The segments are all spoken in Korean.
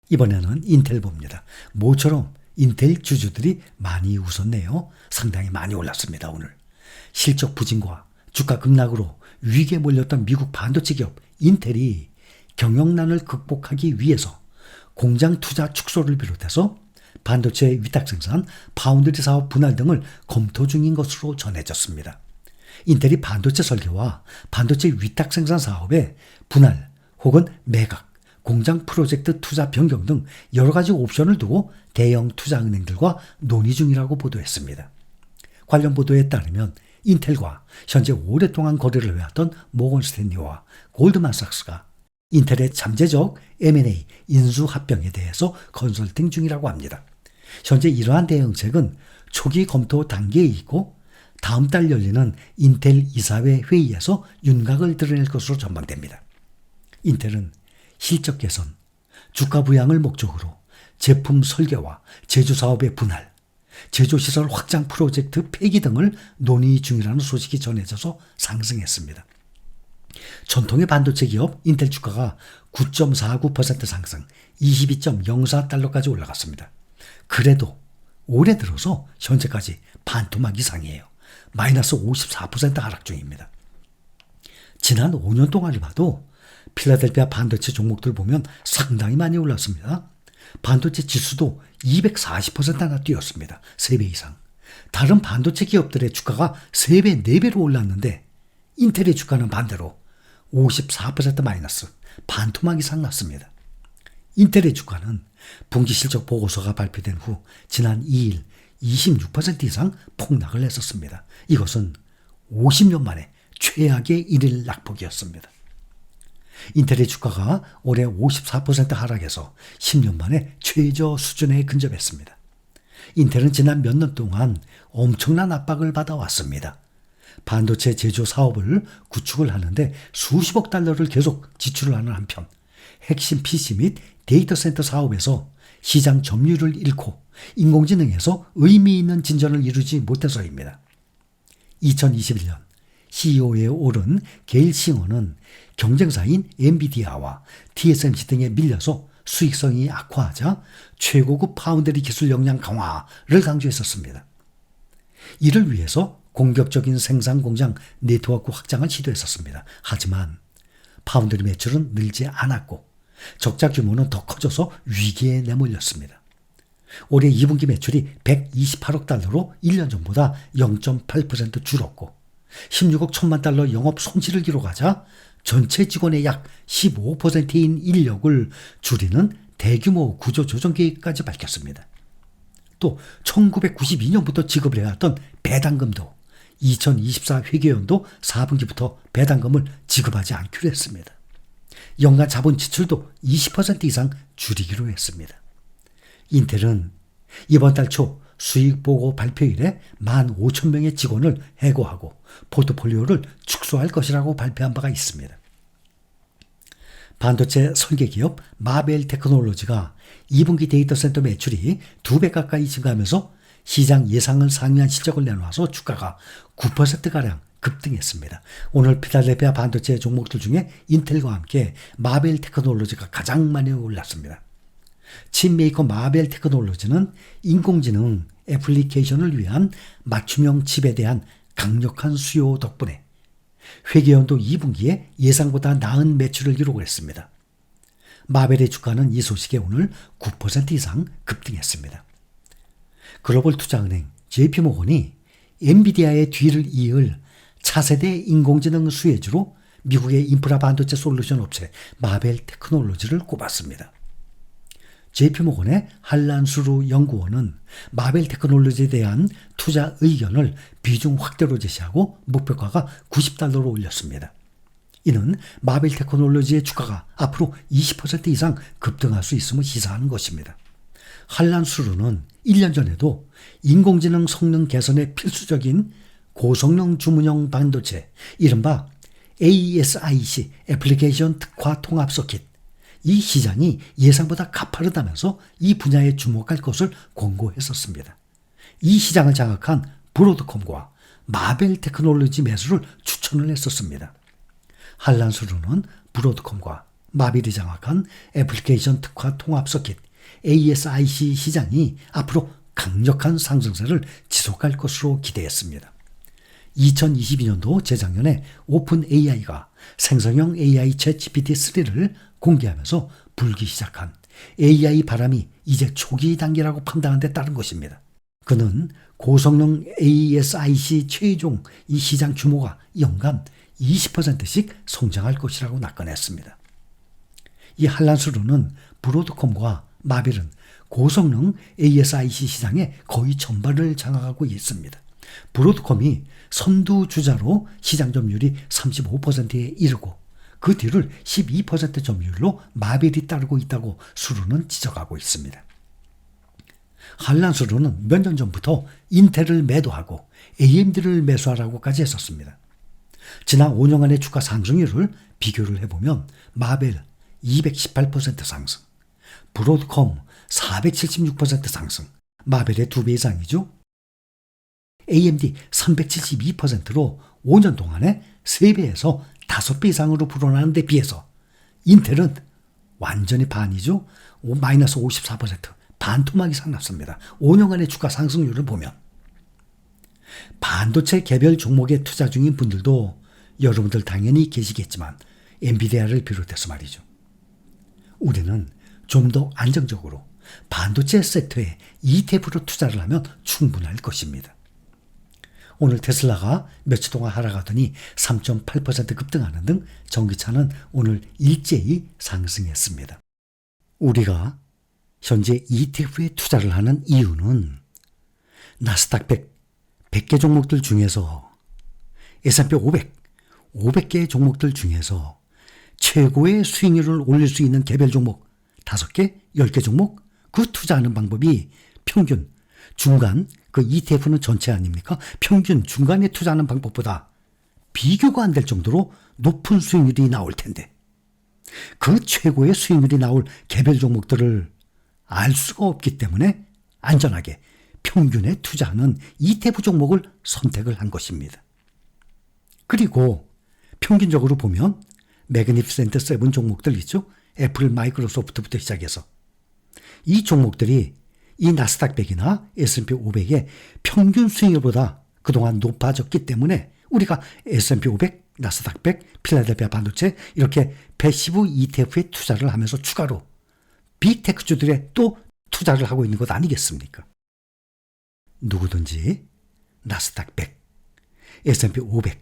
이번에는 인텔 봅니다. 모처럼 인텔 주주들이 많이 웃었네요. 상당히 많이 올랐습니다, 오늘. 실적 부진과 주가 급락으로 위기에 몰렸던 미국 반도체 기업 인텔이 경영난을 극복하기 위해서 공장 투자 축소를 비롯해서 반도체 위탁 생산, 파운드리 사업 분할 등을 검토 중인 것으로 전해졌습니다. 인텔이 반도체 설계와 반도체 위탁 생산 사업의 분할 혹은 매각, 공장 프로젝트 투자 변경 등 여러 가지 옵션을 두고 대형 투자은행들과 논의 중이라고 보도했습니다. 관련 보도에 따르면 인텔과 현재 오랫동안 거래를 해왔던 모건스탠리와 골드만삭스가 인텔의 잠재적 M&A 인수 합병에 대해서 컨설팅 중이라고 합니다. 현재 이러한 대응책은 초기 검토 단계에 있고 다음 달 열리는 인텔 이사회 회의에서 윤곽을 드러낼 것으로 전망됩니다. 인텔은 실적 개선, 주가 부양을 목적으로 제품 설계와 제조 사업의 분할, 제조시설 확장 프로젝트 폐기 등을 논의 중이라는 소식이 전해져서 상승했습니다. 전통의 반도체 기업 인텔 주가가 9.49% 상승, 22.04달러까지 올라갔습니다. 그래도 올해 들어서 현재까지 반토막 이상이에요. 마이너스 54% 하락 중입니다. 지난 5년 동안을 봐도 필라델피아 반도체 종목들 보면 상당히 많이 올랐습니다. 반도체 지수도 240%나 뛰었습니다. 3배 이상. 다른 반도체 기업들의 주가가 3배, 4배로 올랐는데 인텔의 주가는 반대로 54% 마이너스, 반토막 이상 났습니다. 인텔의 주가는 분기 실적 보고서가 발표된 후 지난 2일 26% 이상 폭락을 했었습니다. 이것은 50년 만에 최악의 일일 낙폭이었습니다. 인텔의 주가가 올해 54% 하락해서 10년 만에 최저 수준에 근접했습니다. 인텔은 지난 몇 년 동안 엄청난 압박을 받아왔습니다. 반도체 제조 사업을 구축을 하는데 수십억 달러를 계속 지출을 하는 한편 핵심 PC 및 데이터 센터 사업에서 시장 점유율을 잃고 인공지능에서 의미 있는 진전을 이루지 못해서입니다. 2021년 CEO에 오른 게일 싱어는 경쟁사인 엔비디아와 TSMC 등에 밀려서 수익성이 악화하자 최고급 파운드리 기술 역량 강화를 강조했었습니다. 이를 위해서 공격적인 생산 공장 네트워크 확장을 시도했었습니다. 하지만 파운드리 매출은 늘지 않았고 적자 규모는 더 커져서 위기에 내몰렸습니다. 올해 2분기 매출이 128억 달러로 1년 전보다 0.8% 줄었고 16억 1천만 달러 영업 손실을 기록하자 전체 직원의 약 15%인 인력을 줄이는 대규모 구조조정 계획까지 밝혔습니다. 또 1992년부터 지급을 해왔던 배당금도 2024 회계연도 4분기부터 배당금을 지급하지 않기로 했습니다. 연간 자본 지출도 20% 이상 줄이기로 했습니다. 인텔은 이번 달 초 수익보고 발표일에 15,000명의 직원을 해고하고 포트폴리오를 축소할 것이라고 발표한 바가 있습니다. 반도체 설계기업 마벨 테크놀로지가 2분기 데이터 센터 매출이 2배 가까이 증가하면서 시장 예상을 상회한 실적을 내놓아서 주가가 9%가량 급등했습니다. 오늘 필라델피아 반도체 종목들 중에 인텔과 함께 마벨 테크놀로지가 가장 많이 올랐습니다. 칩 메이커 마벨 테크놀로지는 인공지능 애플리케이션을 위한 맞춤형 칩에 대한 강력한 수요 덕분에 회계연도 2분기에 예상보다 나은 매출을 기록을 했습니다. 마벨의 주가는 이 소식에 오늘 9% 이상 급등했습니다. 글로벌 투자은행 JP모건이 엔비디아의 뒤를 이을 차세대 인공지능 수혜주로 미국의 인프라 반도체 솔루션 업체 마벨 테크놀로지를 꼽았습니다. JP모건의 한란수루 연구원은 마벨 테크놀로지에 대한 투자 의견을 비중 확대로 제시하고 목표가가 90달러로 올렸습니다. 이는 마벨 테크놀로지의 주가가 앞으로 20% 이상 급등할 수 있음을 시사하는 것입니다. 한란수루는 1년 전에도 인공지능 성능 개선에 필수적인 고성능 주문형 반도체, 이른바 ASIC 애플리케이션 특화 통합 서킷, 이 시장이 예상보다 가파르다면서 이 분야에 주목할 것을 권고했었습니다. 이 시장을 장악한 브로드컴과 마벨 테크놀로지 매수를 추천을 했었습니다. 한란수루는 브로드컴과 마벨이 장악한 애플리케이션 특화 통합 서킷 ASIC 시장이 앞으로 강력한 상승세를 지속할 것으로 기대했습니다. 2022년도 재작년에 오픈 AI가 생성형 AI 챗GPT-3를 공개하면서 불기 시작한 AI 바람이 이제 초기 단계라고 판단한 데 따른 것입니다. 그는 고성능 ASIC 최종 이 시장 규모가 연간 20%씩 성장할 것이라고 낙관했습니다. 이 한란스루는 브로드컴과 마벨은 고성능 ASIC 시장의 거의 전반을 장악하고 있습니다. 브로드컴이 선두 주자로 시장 점유율이 35%에 이르고 그 뒤를 12% 점유율로 마벨이 따르고 있다고 수루는 지적하고 있습니다. 한란스루는 몇 년 전부터 인텔을 매도하고 AMD를 매수하라고까지 했었습니다. 지난 5년간의 주가 상승률을 비교를 해보면 마벨 218% 상승, 브로드컴 476% 상승, 마벨의 2배 이상이죠. AMD 372%로 5년 동안에 3배에서 5배 이상으로 불어나는 데 비해서 인텔은 완전히 반이죠. 마이너스 54%, 반토막 이상 났습니다. 5년간의 주가 상승률을 보면. 반도체 개별 종목에 투자 중인 분들도 여러분들 당연히 계시겠지만 엔비디아를 비롯해서 말이죠. 우리는 좀 더 안정적으로 반도체 섹터에 ETF로 투자를 하면 충분할 것입니다. 오늘 테슬라가 며칠 동안 하락하더니 3.8% 급등하는 등 전기차는 오늘 일제히 상승했습니다. 우리가 현재 ETF에 투자를 하는 이유는 나스닥 100개 종목들 중에서 S&P 500개의 종목들 중에서 최고의 수익률을 올릴 수 있는 개별 종목 5개, 10개 종목 그 투자하는 방법이 평균, 중간, 그 ETF는 전체 아닙니까? 평균, 중간에 투자하는 방법보다 비교가 안 될 정도로 높은 수익률이 나올 텐데 그 최고의 수익률이 나올 개별 종목들을 알 수가 없기 때문에 안전하게 평균에 투자하는 ETF 종목을 선택을 한 것입니다. 그리고 평균적으로 보면 매그니피센트 7 종목들 있죠? 애플, 마이크로소프트부터 시작해서 이 종목들이 이 나스닥 100이나 S&P 500의 평균 수익률보다 그동안 높아졌기 때문에 우리가 S&P 500, 나스닥 100, 필라델피아 반도체 이렇게 패시브 ETF에 투자를 하면서 추가로 빅테크주들에 또 투자를 하고 있는 것 아니겠습니까? 누구든지 나스닥 100, S&P 500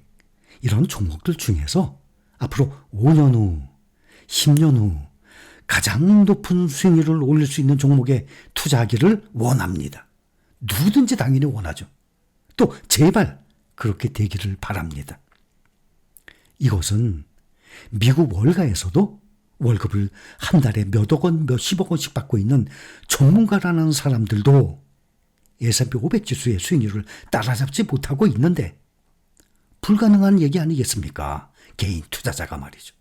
이런 종목들 중에서 앞으로 5년 후, 10년 후 가장 높은 수익률을 올릴 수 있는 종목에 투자하기를 원합니다. 누구든지 당연히 원하죠. 또 제발 그렇게 되기를 바랍니다. 이것은 미국 월가에서도 월급을 한 달에 몇억 원, 몇십억 원씩 받고 있는 전문가라는 사람들도 S&P 500 지수의 수익률을 따라잡지 못하고 있는데 불가능한 얘기 아니겠습니까? 개인 투자자가 말이죠.